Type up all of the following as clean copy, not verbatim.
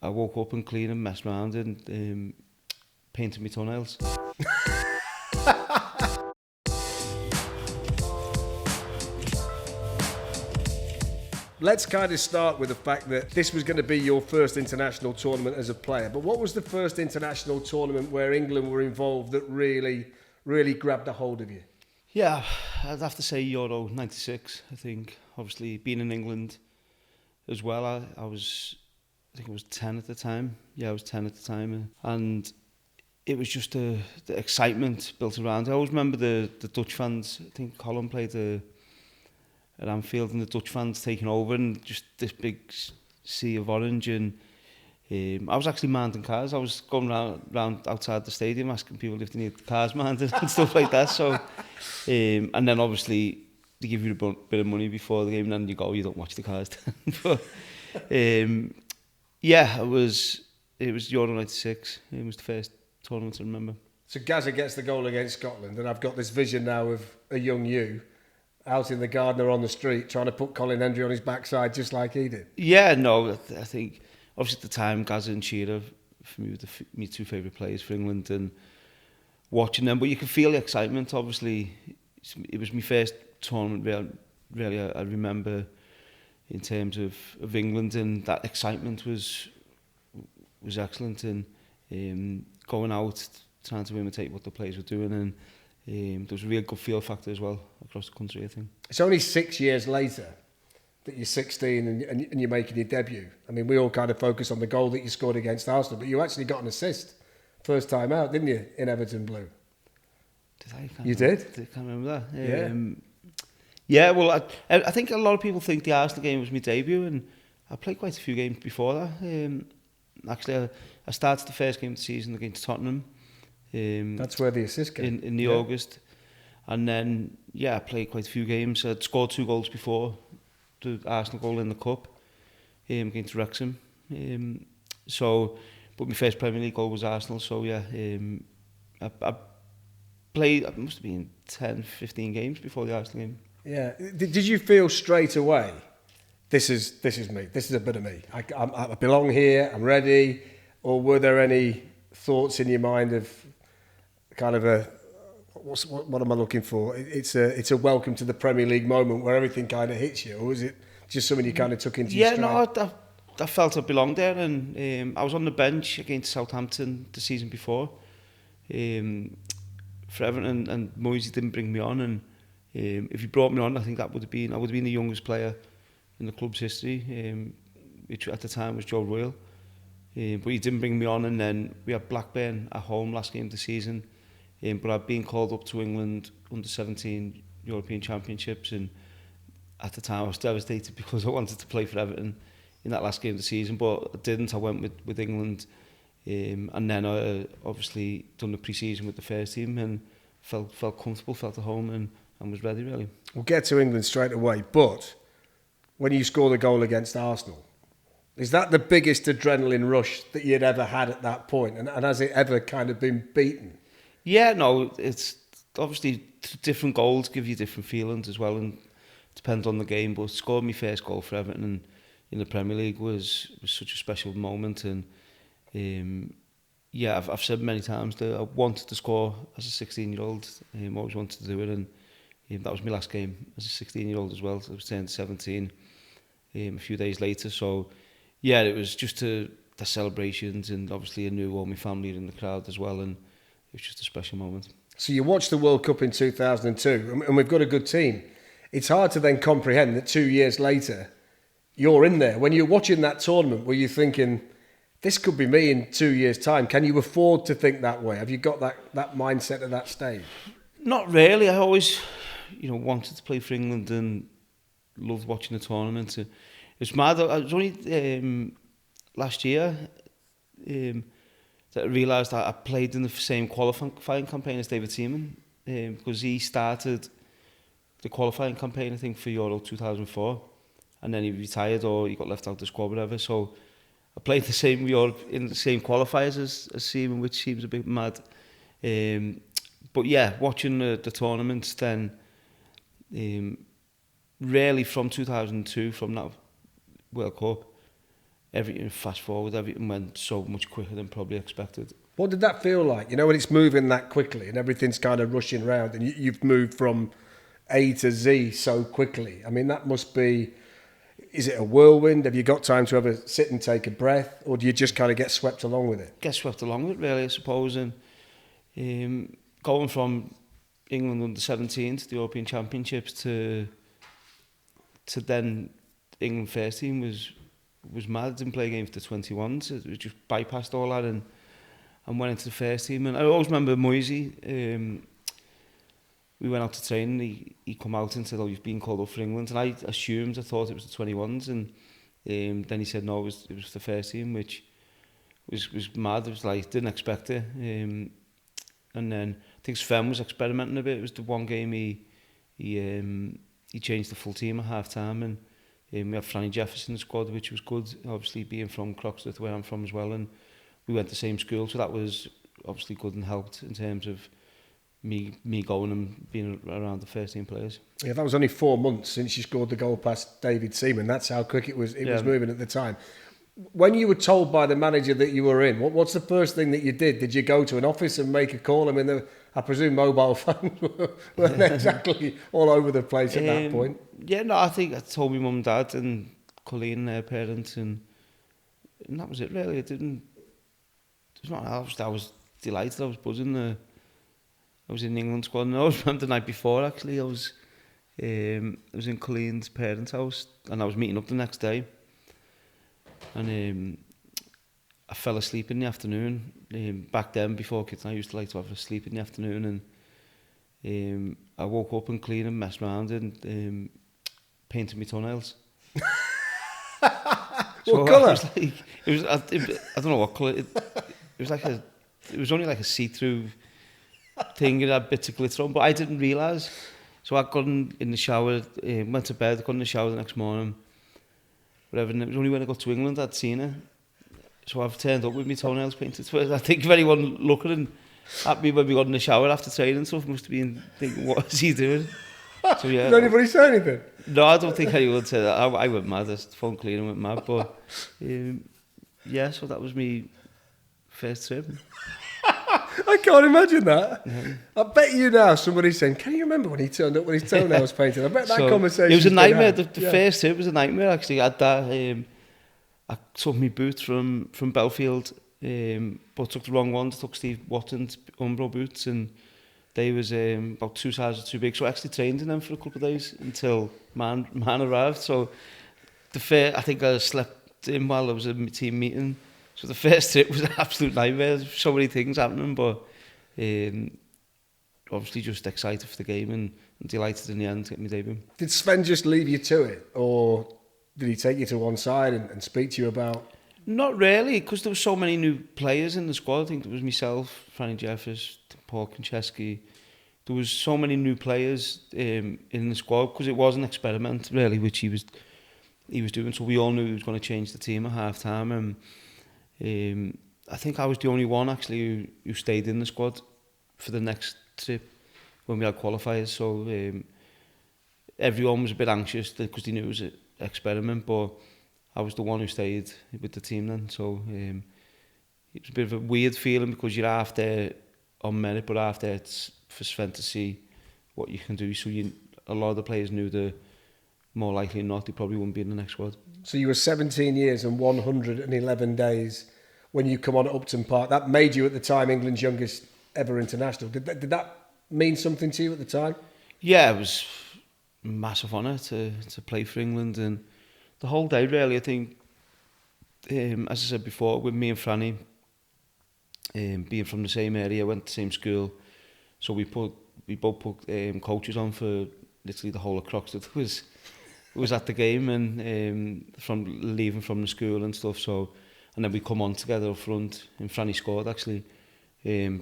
I woke up and cleaned and messed around and painted my toenails. Let's kind of start with the fact that this was going to be your first international tournament as a player. But what was the first international tournament where England were involved that really grabbed a hold of you? Yeah, I'd have to say Euro 96, I think. Obviously, being in England as well, I think I was 10 at the time. Yeah, I was 10 at the time. And it was just the excitement built around it. I always remember the Dutch fans. I think Colin played at Anfield and the Dutch fans taking over and just this big sea of orange. And I was actually minding cars. I was going round outside the stadium asking people if they needed cars minded and stuff like that. So, and then obviously they give you a bit of money before the game, and then you go, you don't watch the cars. But yeah, it was Euro 96. It was the first tournament I remember. So Gazza gets the goal against Scotland, and I've got this vision now of a young you out in the garden or on the street trying to put Colin Hendry on his backside just like he did. Yeah, no, I think obviously at the time Gazza and Shearer for me were my two favourite players for England, and watching them, but you can feel the excitement. Obviously, it was my first tournament really I remember in terms of England, and that excitement was excellent, and going out trying to imitate what the players were doing, and there was a real good feel factor as well across the country, I think. It's only 6 years later that you're 16 and you're making your debut. I mean, we all kind of focus on the goal that you scored against Arsenal, but you actually got an assist first time out, didn't you, in Everton Blue? Did I? You did? I can't remember that. Yeah. Yeah, well, I think a lot of people think the Arsenal game was my debut, and I played quite a few games before that. Actually, I started the first game of the season against Tottenham. That's where the assist came. In the August. And then, I played quite a few games. I'd scored 2 goals before the Arsenal goal in the Cup against Wrexham. But my first Premier League goal was Arsenal, so I played, it must have been 10, 15 games before the Arsenal game. Yeah. Did you feel straight away, this is me, this is a bit of me, I belong here, I'm ready? Or were there any thoughts in your mind of kind of what am I looking for? It's a welcome to the Premier League moment where everything kind of hits you, or was it just something you kind of took into your stride? No, I felt I belonged there, and I was on the bench against Southampton the season before for Everton, and Moisey didn't bring me on, and if he brought me on, I think I would have been the youngest player in the club's history, which at the time was Joe Royle. But he didn't bring me on, and then we had Blackburn at home last game of the season. But I'd been called up to England under 17 European Championships, and at the time I was devastated because I wanted to play for Everton in that last game of the season, but I didn't. I went with England, and then I obviously done the pre-season with the first team and felt comfortable, felt at home, and was ready really. We'll get to England straight away, but when you scored a goal against Arsenal, is that the biggest adrenaline rush that you'd ever had at that point? And has it ever kind of been beaten? Yeah, no, it's obviously different goals give you different feelings as well, and it depends on the game. But scoring my first goal for Everton in the Premier League was such a special moment, and I've said many times that I wanted to score as a 16-year-old. Always wanted to do it, and that was my last game as a 16-year-old as well. So I was turned 17 a few days later. So yeah, it was just the celebrations, and obviously I knew all my family were in the crowd as well, and it was just a special moment. So you watched the World Cup in 2002, and we've got a good team. It's hard to then comprehend that 2 years later, you're in there. When you're watching that tournament, were you thinking, this could be me in 2 years' time? Can you afford to think that way? Have you got that mindset at that stage? Not really. I always, wanted to play for England and loved watching the tournament. It's mad. I was only last year that I realised that I played in the same qualifying campaign as David Seaman, because he started the qualifying campaign, I think, for Euro 2004, and then he retired or he got left out of the squad, whatever. So I played the same in the same qualifiers as Seaman, which seems a bit mad. But yeah, watching the tournaments then, really from 2002, from that World Cup, everything, fast forward, everything went so much quicker than probably expected. What did that feel like? You know, when it's moving that quickly and everything's kind of rushing around and you've moved from A to Z so quickly. I mean, that must be, is it a whirlwind? Have you got time to ever sit and take a breath, or do you just kind of get swept along with it? Get swept along with it, really, I suppose. And going from England under-17 to the European Championships to then England first team was mad. Didn't play a game for the 21s. It was just bypassed all that and went into the first team. And I always remember Moisey. We went out to train and he come out and said, "Oh, you've been called up for England." And I thought it was the 21s, and then he said no, it was the first team, which was mad. It was like, didn't expect it. And then I think Sven was experimenting a bit. It was the one game he changed the full team at half time, and we had Franny Jefferson in the squad, which was good, obviously being from Croxteth, where I'm from as well, and we went to the same school, so that was obviously good and helped in terms of me going and being around the first team players. Yeah, that was only 4 months since you scored the goal past David Seaman. That's how quick it was moving at the time. When you were told by the manager that you were in, what's the first thing that you did? Did you go to an office and make a call? I mean, I presume mobile phones weren't exactly all over the place at that point. Yeah, no, I think I told my mum and dad and Colleen, their parents, and that was it really. I was delighted, I was buzzing. I was in the England squad, and I was the night before actually. I was in Colleen's parents' house, and I was meeting up the next day. And I fell asleep in the afternoon. Back then, before kids, I used to like to have a sleep in the afternoon, and I woke up and clean and messed around and painted my toenails. What colour? I don't know what colour. It was only like a see-through thing. It had bits of glitter on, but I didn't realise. So I got in the shower, went to bed, got in the shower the next morning, whatever, and it was only when I got to England I'd seen it. So I've turned up with my toenails painted. So I think if anyone looking at me when we got in the shower after training and stuff must have been thinking, what is he doing? So yeah. Did anybody say anything? No, I don't think anyone said that. I went mad, the phone cleaning went mad, but yeah, so that was me first trip. I can't imagine that. Yeah. I bet you now somebody's saying, can you remember when he turned up with his toenails painted? I bet that conversation. It was a nightmare. The first trip was a nightmare actually. I had that. I took my boots from Belfield, but took the wrong ones. Took Steve Watson's Umbro boots, and they was about 2 sizes too big. So I actually trained in them for a couple of days until man arrived. So I think I slept in while I was at my team meeting. So the first trip was an absolute nightmare. So many things happening, but obviously just excited for the game and delighted in the end to get my debut. Did Sven just leave you to it, or did he take you to one side and speak to you about? Not really, because there were so many new players in the squad. I think there was myself, Franny Jeffers, Paul Konchesky. There was so many new players in the squad because it was an experiment really, which he was doing. So we all knew he was going to change the team at half time, and I think I was the only one actually who stayed in the squad for the next trip when we had qualifiers. So everyone was a bit anxious because they knew it was an experiment, but I was the one who stayed with the team then. So it was a bit of a weird feeling because you're half there on merit, but half there it's for Sven to see what you can do. So a lot of the players knew that more likely than not they probably wouldn't be in the next squad. So you were 17 years and 111 days when you come on at Upton Park. That made you at the time England's youngest ever international. Did that mean something to you at the time? Yeah, it was a massive honour to play for England, and the whole day really. I think, as I said before, with me and Franny, being from the same area, went to the same school, so we both put coaches on for literally the whole of Croxteth was at the game, and from leaving from the school and stuff. So, and then we come on together up front, and Franny scored actually.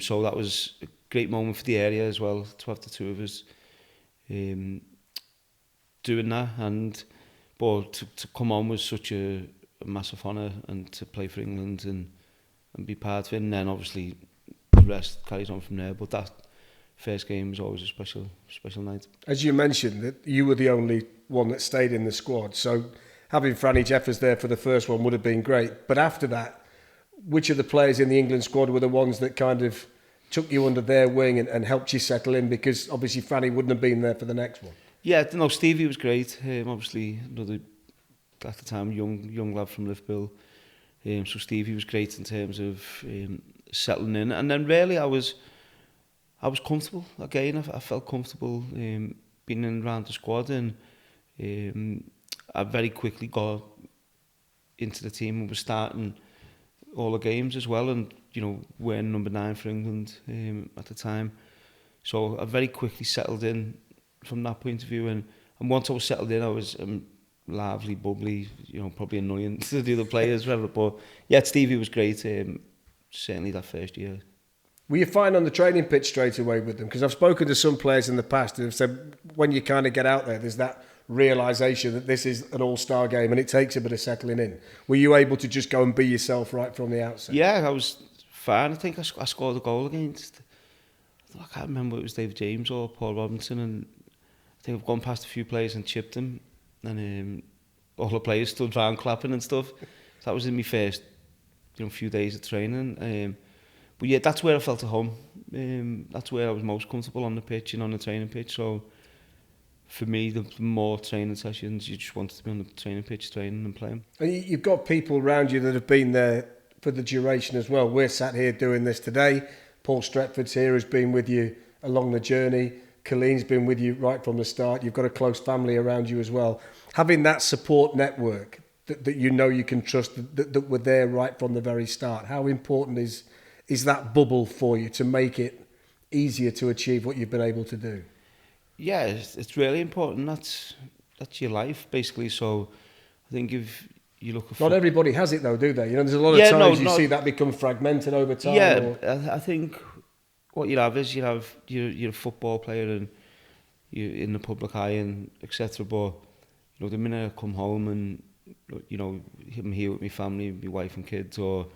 So that was a great moment for the area as well to have the two of us doing that, but to come on was such a massive honour, and to play for England and be part of it, and then obviously the rest carries on from there. But that first game was always a special night. As you mentioned, that you were the only one that stayed in the squad, so having Franny Jeffers there for the first one would have been great. But after that, which of the players in the England squad were the ones that kind of took you under their wing and helped you settle in? Because obviously Franny wouldn't have been there for the next one. Yeah, no, Stevie was great. Obviously, another, at the time, young lad from Liverpool. So Stevie was great in terms of settling in. And then really I was comfortable. Again, I felt comfortable being in and around the squad, and I very quickly got into the team and was starting all the games as well, and wearing number 9 for England at the time. So I very quickly settled in from that point of view, and once I was settled in, I was lively, bubbly, probably annoying to the other players, whatever. But yeah, Stevie was great, certainly that first year. Were you fine on the training pitch straight away with them? Because I've spoken to some players in the past who have said when you kind of get out there's that realisation that this is an all-star game and it takes a bit of settling in. Were you able to just go and be yourself right from the outset? Yeah, I was fine. I think I scored a goal against, I can't remember if it was David James or Paul Robinson, and I think I've gone past a few players and chipped them, and all the players stood round clapping and stuff. So that was in my first few days of training. But yeah, that's where I felt at home. That's where I was most comfortable on the pitch and on the training pitch. So for me, the more training sessions, you just wanted to be on the training pitch, training and playing. And you've got people around you that have been there for the duration as well. We're sat here doing this today. Paul Stretford's here, has been with you along the journey. Colleen's been with you right from the start. You've got a close family around you as well. Having that support network that you can trust, that were there right from the very start, how important is that bubble for you to make it easier to achieve what you've been able to do? Yeah, it's really important. That's your life, basically. So I think if you look at... Not everybody has it though, do they? There's a lot of times you see that become fragmented over time. Yeah, I think what you have is you're a football player and you're in the public eye and etc. But the minute I come home and I'm here with my family, my wife and kids, or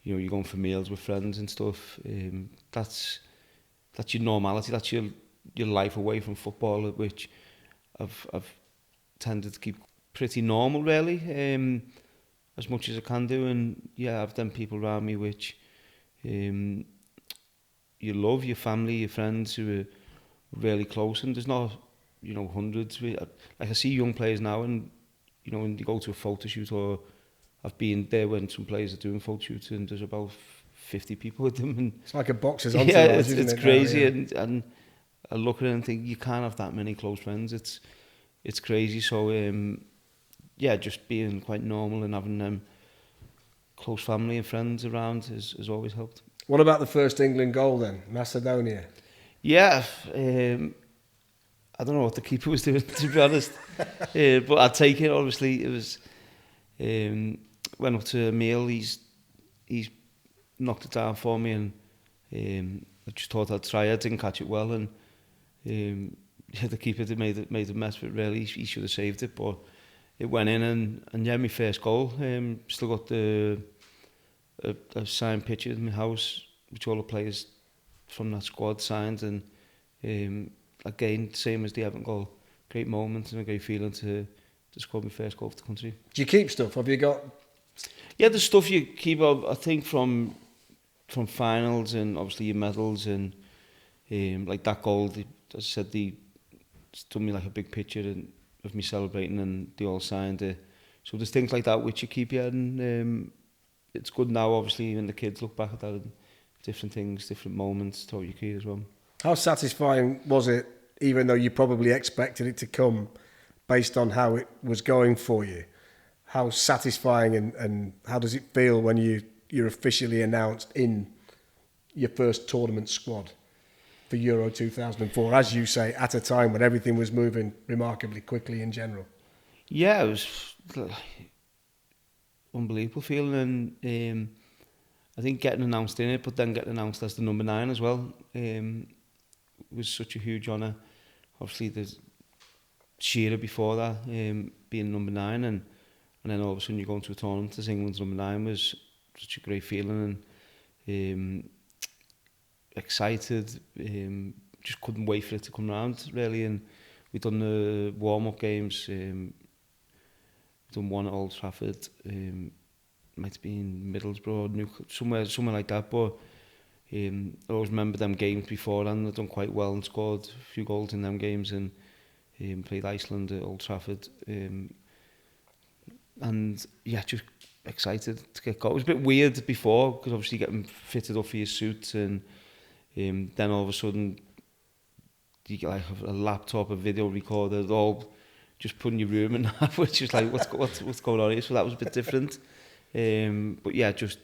you're going for meals with friends and stuff, that's your normality. That's your life away from football, which I've tended to keep pretty normal, really, as much as I can do. And yeah, I've done people around me which you love, your family, your friends who are really close, and there's not hundreds. Like I see young players now, and when they go to a photo shoot, or I've been there when some players are doing photo shoots and there's about 50 people with them, and it's like a boxer's entourage, isn't it? It's crazy. Now, yeah. and I look at it and think you can't have that many close friends. It's crazy. So yeah, just being quite normal and having them close family and friends around has always helped. What about the first England goal then, Macedonia? Yeah, I don't know what the keeper was doing, to be honest, but I'd take it. Obviously, it was went up to Emil. He's knocked it down for me, and I just thought I'd try. I didn't catch it well, and yeah, the keeper made a mess of it. Really, he should have saved it, but it went in, and yeah, my first goal. Still got a signed picture in my house, which all the players from that squad signed, and again, same as the Everton goal, great moment and a great feeling to score my first goal for the country. Do you keep stuff? Have you got? Yeah, the stuff you keep, I think, from finals, and obviously your medals, and like that goal, as I said, it's done me like a big picture of me celebrating, and they all signed it. So there's things like that which you keep, yeah, and it's good now, obviously, when the kids look back at that, and different things, different moments, to what you keep as well. How satisfying was it, even though you probably expected it to come based on how it was going for you? How satisfying and how does it feel when you're officially announced in your first tournament squad for Euro 2004, as you say, at a time when everything was moving remarkably quickly in general? Yeah, it was unbelievable feeling, and I think getting announced in it, but then getting announced as the number 9 as well, was such a huge honour. Obviously, there's Shearer before that, being number 9, and then all of a sudden you go into a tournament as England's number 9 was such a great feeling, and excited, just couldn't wait for it to come round, really. And we'd done the warm-up games, done one at Old Trafford. Might have been Middlesbrough, somewhere like that. But I always remember them games before, and I've done quite well and scored a few goals in them games, and played Iceland at Old Trafford. And yeah, just excited to get going. It was a bit weird before, because obviously getting fitted up for your suits, and then all of a sudden you get like a laptop, a video recorder, all just put in your room, and which is like what's going on here. So that was a bit different. But yeah, just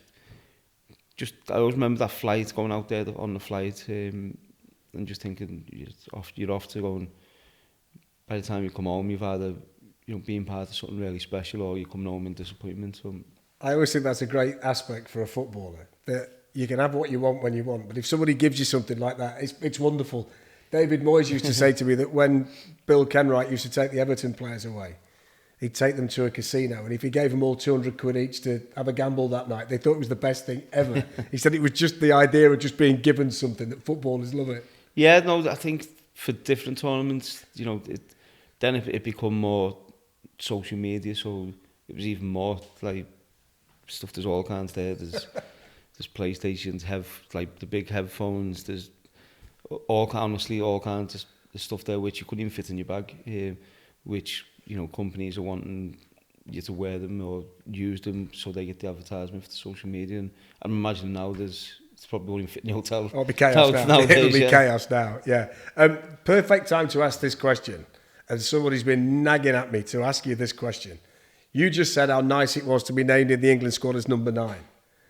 I always remember that flight, going out there on the flight, and just thinking you're off to go, and by the time you come home, you've either being part of something really special, or you're coming home in disappointment. So I always think that's a great aspect for a footballer, that you can have what you want when you want, but if somebody gives you something like that, it's wonderful. David Moyes used to say to me that when Bill Kenwright used to take the Everton players away, he'd take them to a casino, and if he gave them all 200 quid each to have a gamble that night, they thought it was the best thing ever. He said it was just the idea of just being given something, that footballers love it. Yeah, no, I think for different tournaments, then it become more social media, so it was even more like stuff. There's all kinds there. There's PlayStations, like the big headphones. There's honestly all kinds of stuff there which you couldn't even fit in your bag, which companies are wanting you to wear them or use them so they get the advertisement for the social media. And I'm imagining now it's probably won't even fit in the hotel. It'll be chaos now. Nowadays, it'll be chaos now. Yeah. Perfect time to ask this question. And somebody's been nagging at me to ask you this question. You just said how nice it was to be named in the England squad as number 9.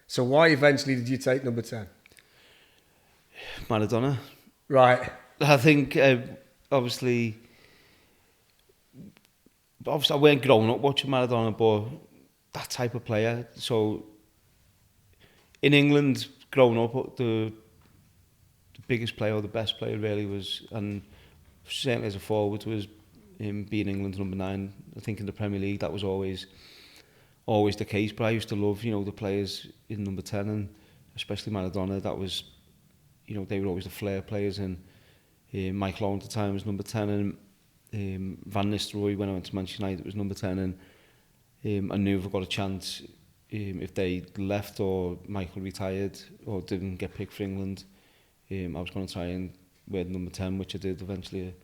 So why eventually did you take number 10? Maradona. Right. I think obviously I weren't growing up watching Maradona, but that type of player. So in England, growing up, the biggest player or the best player really was, and certainly as a forward, was him being England's number 9. I think in the Premier League that was always the case. But I used to love, the players in number 10, and especially Maradona. That was, they were always the flair players. And Michael Owen at the time was number 10, and Van Nistelrooy, when I went to Manchester United, was number 10. And I knew if I got a chance, if they left or Michael retired or didn't get picked for England, I was going to try and wear number 10, which I did eventually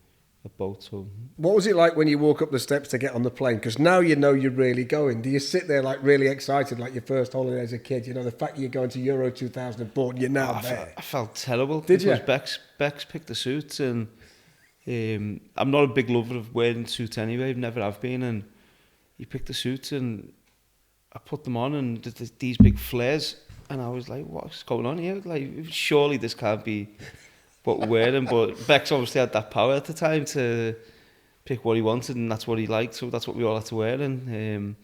at both. So, what was it like when you walk up the steps to get on the plane? Because now you're really going. Do you sit there like really excited, like your first holiday as a kid? The fact you're going to Euro 2004 and you're now there. I felt terrible. Did you? Bex picked the suits, and I'm not a big lover of wearing suits anyway. I've never have been, and he picked the suits, and I put them on, and these big flares, and I was like, what's going on here? Like, surely this can't be what we're wearing. But Bex obviously had that power at the time to pick what he wanted, and that's what he liked, so that's what we all had to wear. And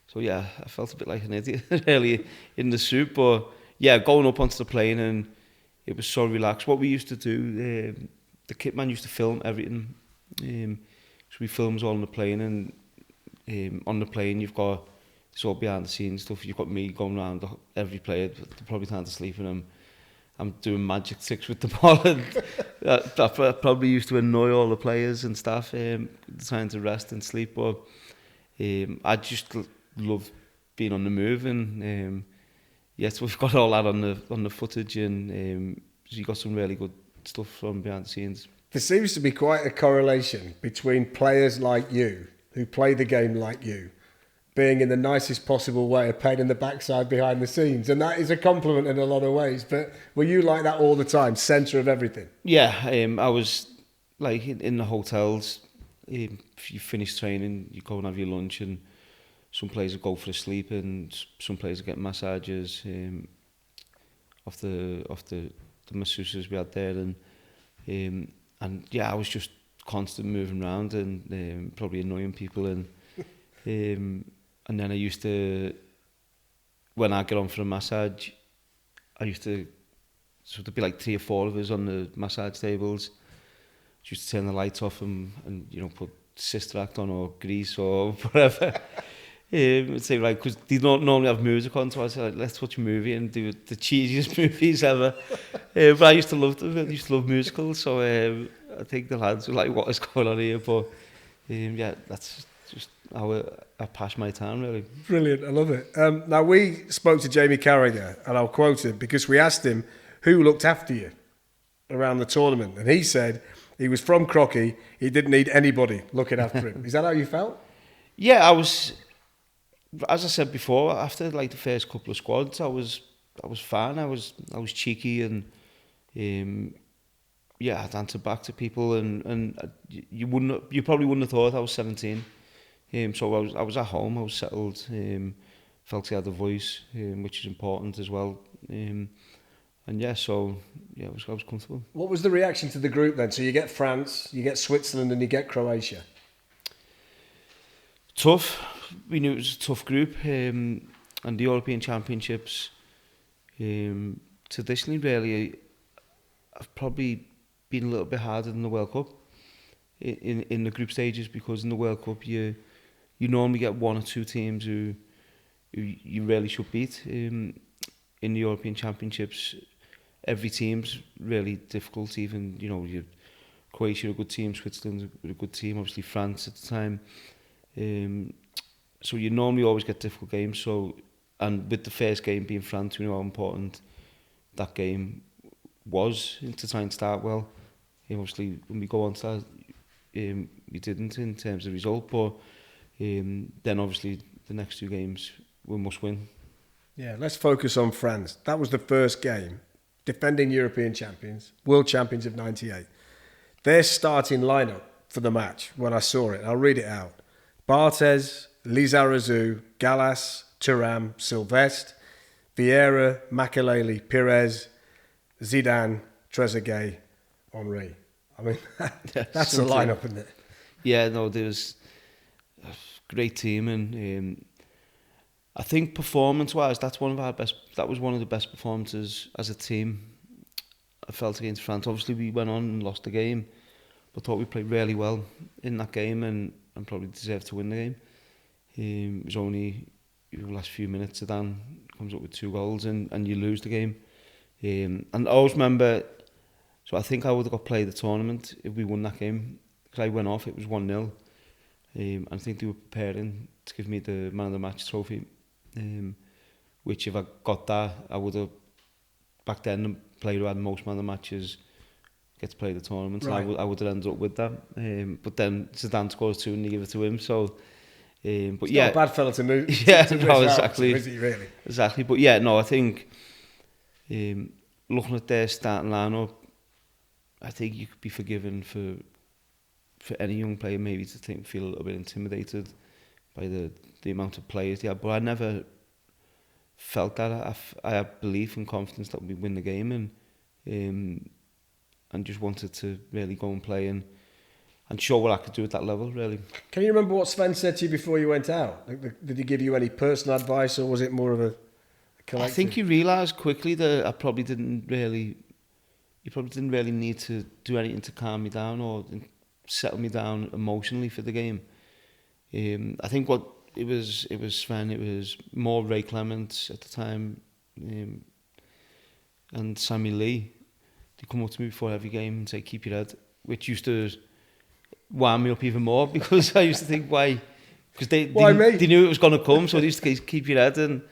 so yeah, I felt a bit like an idiot really in the suit. But yeah, going up onto the plane, and it was so relaxed. What we used to do, the kit man used to film everything. So we filmed all on the plane, and on the plane you've got, it's all behind the scenes stuff. You've got me going around every player, they're probably trying to sleep, and I'm doing magic tricks with the ball, and that probably used to annoy all the players and staff, trying to rest and sleep. But I just love being on the move, and yes, we've got all that on the footage, and you got some really good stuff from behind the scenes. There seems to be quite a correlation between players like you, who play the game like you, being in the nicest possible way a pain in the backside behind the scenes, and that is a compliment in a lot of ways. But were you like that all the time, centre of everything? Yeah, I was like in the hotels. If you finish training, you go and have your lunch, and some players will go for a sleep, and some players will get massages off the masseuses we had there, and yeah, I was just constant moving around, and probably annoying people, and then I used to, when I get on for a massage, so there'd be like 3 or 4 of us on the massage tables. I used to turn the lights off and put Sister Act on or Grease or whatever. I'd say, like, because they don't normally have music on, so I said, like, let's watch a movie and do the cheesiest movies ever. But I used to love them. I used to love musicals, so I think the lads were like, what is going on here? But yeah, that's just how passed my time, really. Brilliant, I love it. Now, we spoke to Jamie Carragher, and I'll quote him, because we asked him who looked after you around the tournament, and he said he was from Crocky, he didn't need anybody looking after him. Is that how you felt? Yeah, I was, as I said before, after like the first couple of squads, I was fine. I was cheeky, and yeah, I'd answer back to people, and you probably wouldn't have thought I was 17. So I was at home, I was settled, felt I had a voice, which is important as well. And yeah, so yeah, I was comfortable. What was the reaction to the group then? So you get France, you get Switzerland, and you get Croatia. Tough. We knew it was a tough group, and the European Championships, traditionally, really, have probably been a little bit harder than the World Cup in the group stages, because in the World Cup you normally get one or two teams who you really should beat. In the European Championships, every team's really difficult. Even Croatia are a good team, Switzerland are a good team, obviously France at the time. So you normally always get difficult games. So, and with the first game being France, we know how important that game was to try and start well. Obviously, when we go on to that, we didn't in terms of result, but then obviously the next two games we must win. Yeah, let's focus on France. That was the first game. Defending European champions, world champions of '98. Their starting lineup for the match, when I saw it, I'll read it out. Barthez, Lizarazu, Gallas, Thuram, Sylvestre, Vieira, Makelele, Pires, Zidane, Trezeguet, Henry. I mean, that's the lineup, isn't it? Yeah, no, there was a great team, and I think performance-wise, that was one of the best performances as a team I felt against France. Obviously, we went on and lost the game, but thought we played really well in that game, and probably deserved to win the game. It was only the last few minutes, Zidane comes up with 2 goals, and you lose the game. And I always remember, so I think I would have got played the tournament if we won that game, because I went off, it was 1-0. And I think they were preparing to give me the man of the match trophy, which if I got that, I would have, back then, the player who had most man of the matches gets to play the tournament, right. And I would have ended up with that. But then Zidane scores 2 and they give it to him, so... but it's yeah, not a bad fella to move. Yeah, to no, exactly. Out, is he really? Exactly, but yeah, no, I think looking at their starting lineup, I think you could be forgiven for any young player maybe to feel a little bit intimidated by the amount of players they had. But I never felt that. I had belief and confidence that we win the game, and just wanted to really go and play and show what I could do at that level, really. Can you remember what Sven said to you before you went out? Did he give you any personal advice, or was it more of a collective? I think he realised quickly that I probably didn't really need to do anything to calm me down or settle me down emotionally for the game. I think what it was Sven, it was more Ray Clements at the time, and Sammy Lee. They come up to me before every game and say, "Keep your head," which used to wind me up even more, because I used to think, why? Because they knew it was going to come, so they used to keep your head. And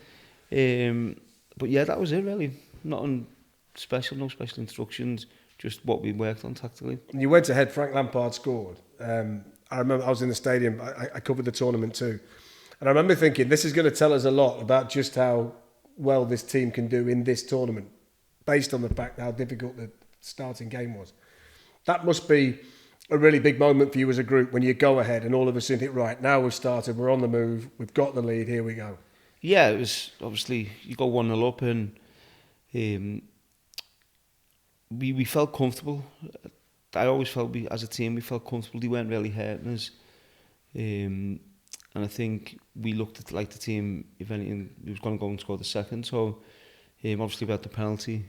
but yeah, that was it really. Nothing special, no special instructions, just what we worked on tactically. You went ahead, Frank Lampard scored. I remember I was in the stadium, I covered the tournament too. And I remember thinking, this is going to tell us a lot about just how well this team can do in this tournament, based on the fact how difficult the starting game was. That must be a really big moment for you as a group when you go ahead and all of a sudden think, right, now we've started, we're on the move, we've got the lead, here we go. Yeah, it was obviously, you go 1-0 up, and we felt comfortable. I always felt as a team we felt comfortable. They weren't really hurting us, and I think we looked at like the team, if anything, he was going to go and score the second. So obviously we had the penalty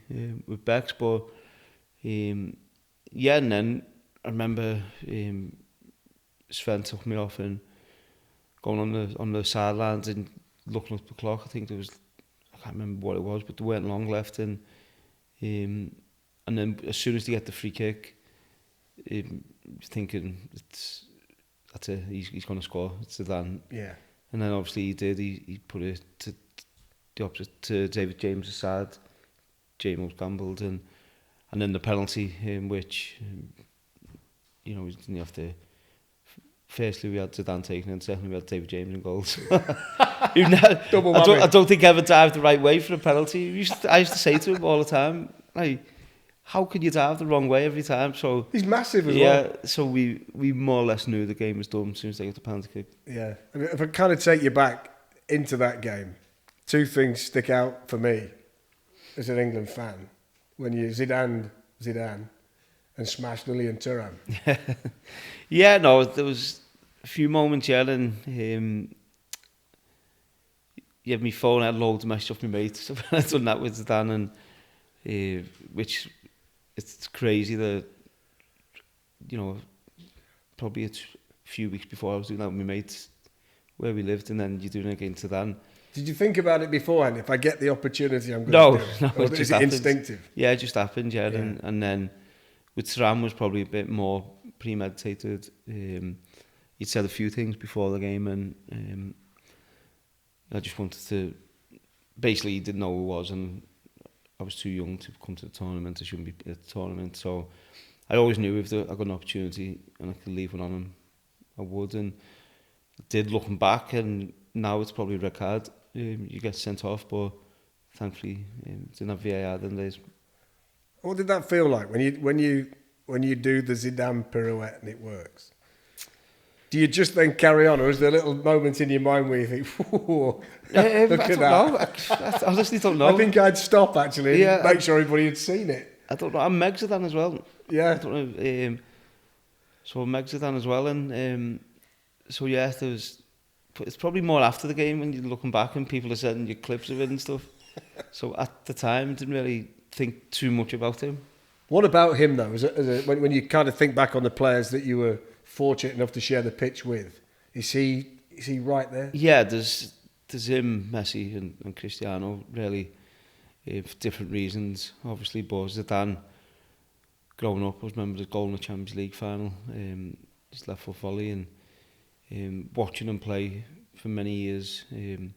with Bex, but yeah, and then I remember Sven took me off and going on the sidelines and looking at the clock. I think there was, I can't remember what it was, but there weren't long left, and then as soon as they get the free kick, thinking that's it, he's going to score. It's Zidane. Yeah. And then obviously he did. He put it to the opposite to David James' side. James gambled, and then the penalty in which you know, we didn't have to. Firstly, we had Zidane taking, and secondly, we had David James in goals. Double I don't think ever dived the right way for a penalty. I used to say to him all the time, like, how could you dive the wrong way every time? So he's massive as well. Yeah, so we more or less knew the game was done as soon as they got the penalty kick. Yeah, and if I kind of take you back into that game, two things stick out for me as an England fan when you Zidane and smashed Lilian Thuram. Yeah, no, there was a few moments, yeah, and you had my phone, I had loads of messages off my mates. So I'd done that with Zidane, and which it's crazy that, you know, probably a few weeks before I was doing that with my mates where we lived, and then you're doing it against Zidane. Did you think about it beforehand? If I get the opportunity, I'm going to do it? No, or is it instinctive? Yeah, it just happened, yeah. And then with Thuram was probably a bit more premeditated. He'd said a few things before the game, and I just wanted to... Basically, he didn't know who I was, and I was too young to come to the tournament. I shouldn't be at the tournament. So I always knew if I got an opportunity and I could leave one on him, I would. And I did, looking back, and now it's probably a red card. You get sent off, but thankfully didn't have VAR then days. What did that feel like when you do the Zidane pirouette and it works? Do you just then carry on, or is there little moments in your mind where you think, "Whoa, look at that"? I honestly don't know. I think I'd stop actually and make sure everybody had seen it. I don't know. I'm Meg Zidane as well. Yeah. I don't know. So I'm Meg Zidane as well, and so yeah, it's probably more after the game when you're looking back and people are sending you clips of it and stuff. So at the time, I didn't really think too much about him. What about him though? When you kind of think back on the players that you were fortunate enough to share the pitch with, is he right there? Yeah, there's him, Messi and Cristiano, really, for different reasons, obviously. But Zidane, growing up, I remember the goal in the Champions League final, his left foot volley, and watching him play for many years, and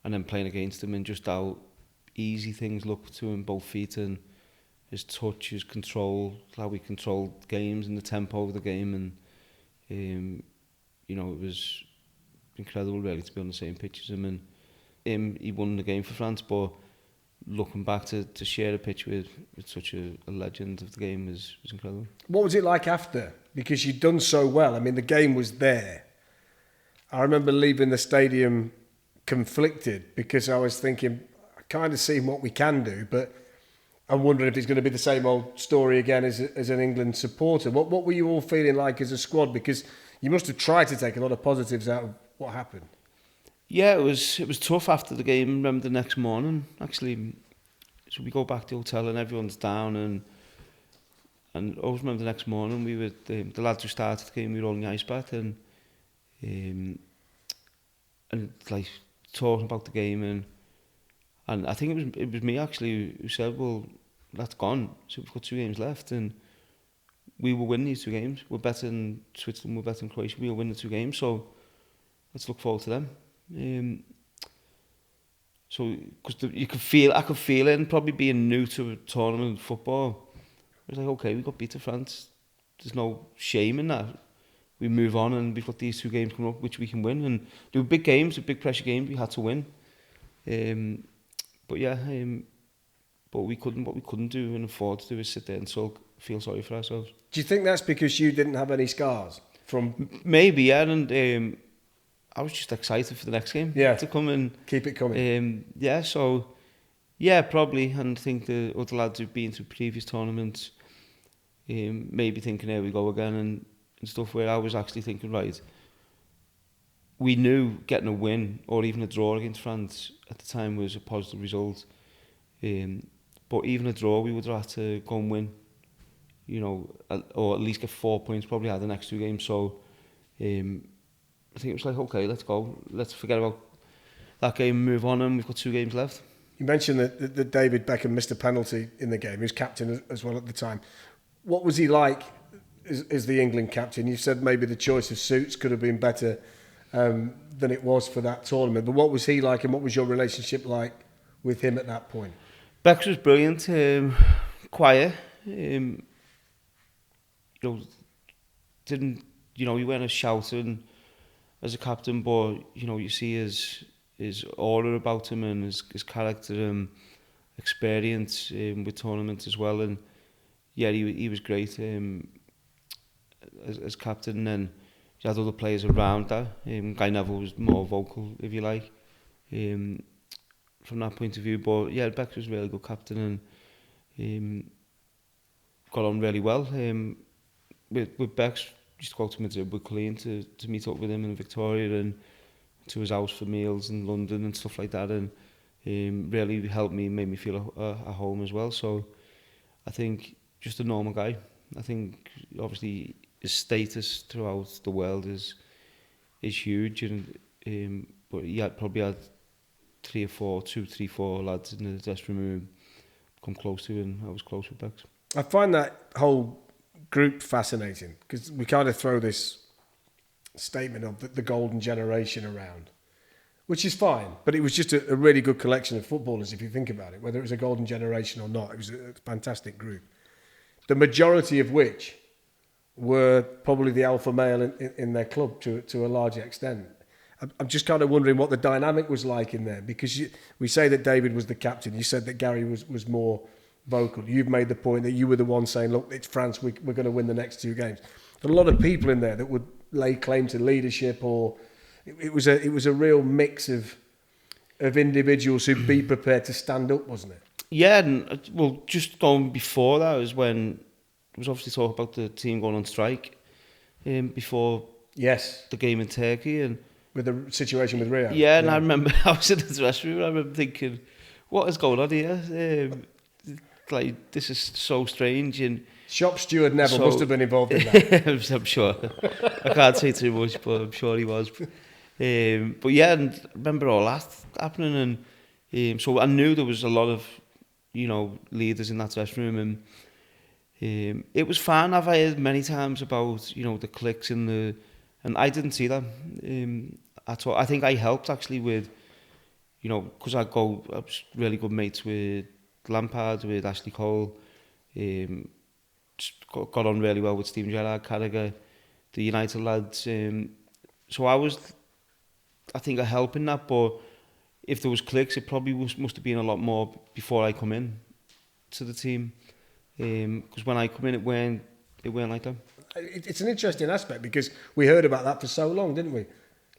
then playing against him, and just how easy things look to him, both feet, and his touch, his control, how he controlled games and the tempo of the game, and you know, it was incredible really to be on the same pitch as him. And he won the game for France, but looking back to share a pitch with such a legend of the game was incredible. What was it like after? Because you'd done so well. I mean, the game was there. I remember leaving the stadium conflicted because I was thinking, I kind of seen what we can do, but I'm wondering if it's going to be the same old story again as an England supporter. What were you all feeling like as a squad? Because you must have tried to take a lot of positives out of what happened. Yeah, it was tough after the game. I remember the next morning, actually, so we go back to the hotel and everyone's down, and I always remember the next morning we were the lads who started the game, we were all in the ice bath, and like talking about the game, and I think it was me actually who said, well, that's gone, so we've got 2 games left, and we will win these 2 games. We're better than Switzerland, we're better than Croatia, we'll win the 2 games, so let's look forward to them. So, because I could feel it, and probably being new to a tournament football, I was like, okay, we got beat to France. There's no shame in that. We move on, and we've got these 2 games coming up, which we can win. And they were big games, big pressure games. We had to win. But yeah, but we couldn't. What we couldn't do and afford to do is sit there and feel sorry for ourselves. Do you think that's because you didn't have any scars from? Maybe, yeah. And I was just excited for the next game. Yeah. To come and keep it coming. Yeah. So. Yeah, probably, and I think the other lads who've been through previous tournaments, maybe thinking, here we go again, and stuff, where I was actually thinking, right, we knew getting a win or even a draw against France at the time was a positive result, but even a draw, we would have had to go and win, you know, or at least get 4 points, probably had the next 2 games. So I think it was like, okay, let's go, let's forget about that game and move on, and we've got 2 games left. You mentioned that David Beckham missed a penalty in the game. He was captain as well at the time. What was he like as the England captain? You said maybe the choice of suits could have been better than it was for that tournament. But what was he like, and what was your relationship like with him at that point? Bex was brilliant, quiet. He weren't a shouting as a captain, but you see his aura about him and his character and experience with tournaments as well. And yeah, he was great as captain. And you had other players around that. Guy Neville was more vocal, if you like, from that point of view. But yeah, Bex was a really good captain and got on really well. With Bex, used to go to Madrid with Colleen to meet up with him in Victoria and to his house for meals in London and stuff like that, and really helped me, made me feel at home as well. So I think just a normal guy. I think obviously his status throughout the world is huge, and but he probably had 2, 3, 4 lads in the dressing room come close to, and I was close with Bex. I find that whole group fascinating because we kind of throw this statement of the golden generation around, which is fine, but it was just a really good collection of footballers if you think about it. Whether it was a golden generation or not, it was a fantastic group, the majority of which were probably the alpha male in their club to a large extent. I'm just kind of wondering what the dynamic was like in there, because we say that David was the captain, you said that Gary was more vocal. You've made the point that you were the one saying, look, it's France, we're going to win the next 2 games. There are a lot of people in there that would lay claim to leadership, or it was a real mix of individuals who'd be prepared to stand up, wasn't it? Yeah, and well, just going before that was when there was obviously talk about the team going on strike before the game in Turkey, and with the situation with Rio. Yeah, and I remember I was in the dressing room and I remember thinking, what is going on here? Like, this is so strange. And shop steward Neville must have been involved in that. I'm sure. I can't say too much, but I'm sure he was. But yeah, and I remember all that happening, and so I knew there was a lot of, leaders in that dressing room, and it was fun. I've heard many times about, the cliques and I didn't see that at all. I think I helped actually with, because I was really good mates with Lampard, with Ashley Cole, got on really well with Steven Gerrard, Carragher, the United lads. So I think I helped in that, but if there was cliques, it probably must have been a lot more before I come in to the team. Because when I come in, it weren't like that. It's an interesting aspect because we heard about that for so long, didn't we?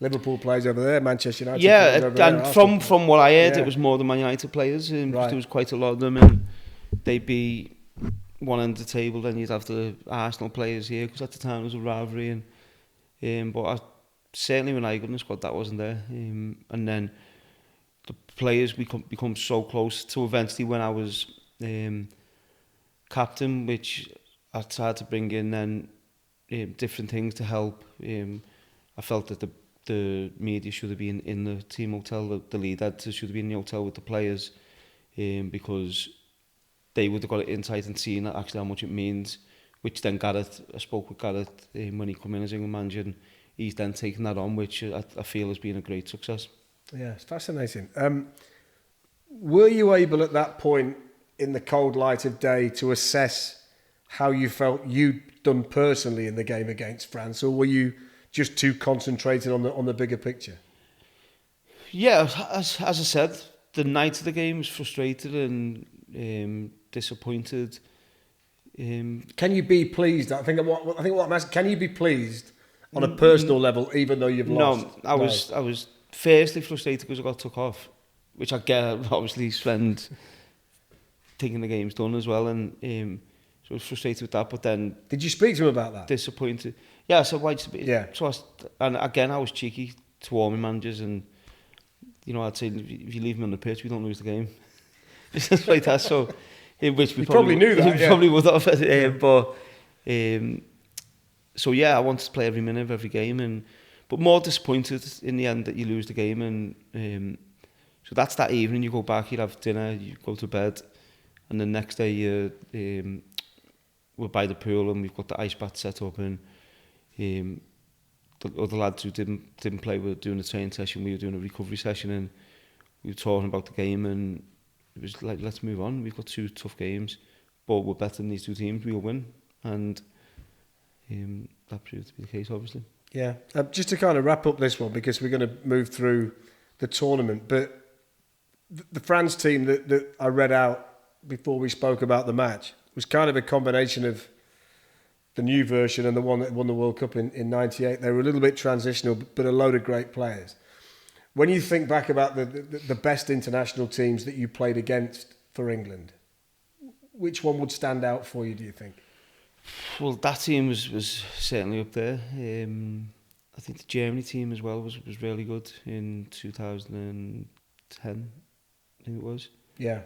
Liverpool plays over there, Manchester United plays over there. And from what I heard, it was more the Man United players. Right. There was quite a lot of them, and they'd be one end of the table, then you'd have the Arsenal players here, because at the time there was a rivalry. But certainly when I got in the squad, that wasn't there. And then the players become so close to eventually when I was captain, which I tried to bring in then different things to help. I felt that the media should have been in the team hotel, the lead editors should have been in the hotel with the players, because they would have got insight and seen actually how much it means, which then Gareth, I spoke with Gareth when he came in as England manager, and he's then taken that on, which I feel has been a great success. Yeah, it's fascinating. Were you able at that point, in the cold light of day, to assess how you felt you'd done personally in the game against France, or were you just too concentrated on the bigger picture? Yeah, as I said, the night of the game was frustrated and disappointed. Can you be pleased? I think what I'm asking, can you be pleased on a personal level, even though you've lost? No, I was firstly frustrated because I got took off, which I get obviously Sven thinking the game's done as well, and so I was frustrated with that. But then, did you speak to him about that? Disappointed. Yeah, so why'd you speak? Yeah. So and again, I was cheeky to all my managers, and I'd say if you leave me on the pitch, we don't lose the game. Just like that. So, which we probably knew that. We probably would have. But so yeah, I wanted to play every minute of every game, but more disappointed in the end that you lose the game, and so that's that evening. You go back, you have dinner, you go to bed, and the next day we're by the pool and we've got the ice bath set up, and the other lads who didn't play were doing a training session, we were doing a recovery session, and we were talking about the game, and it was like, let's move on. We've got 2 tough games, but we're better than these 2 teams. We'll win, and that proved to be the case, obviously. Yeah. Just to kind of wrap up this one, because we're going to move through the tournament, but the France team that I read out before we spoke about the match was kind of a combination of the new version and the one that won the World Cup in 98. They were a little bit transitional, but a load of great players. When you think back about the best international teams that you played against for England, which one would stand out for you, do you think? Well, that team was certainly up there. I think the Germany team as well was really good in 2010, I think it was. Yeah.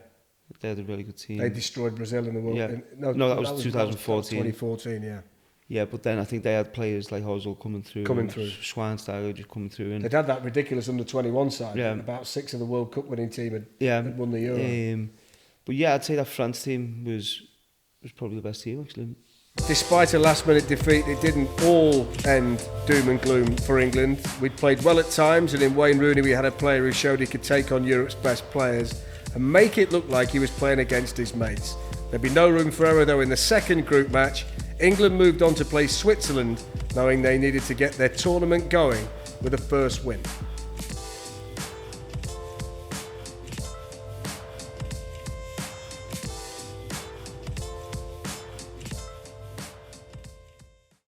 They had a really good team. They destroyed Brazil in the World Cup. Yeah. No, that was 2014. 2014, yeah. Yeah, but then I think they had players like Ozil coming through. Schweinsteiger just coming through. And they'd had that ridiculous under-21 side. Yeah. About 6 of the World Cup winning team had won the Euro. But yeah, I'd say that France team was probably the best team, actually. Despite a last-minute defeat, it didn't all end doom and gloom for England. We'd played well at times, and in Wayne Rooney we had a player who showed he could take on Europe's best players and make it look like he was playing against his mates. There'd be no room for error though in the second group match. England moved on to play Switzerland, knowing they needed to get their tournament going with a first win.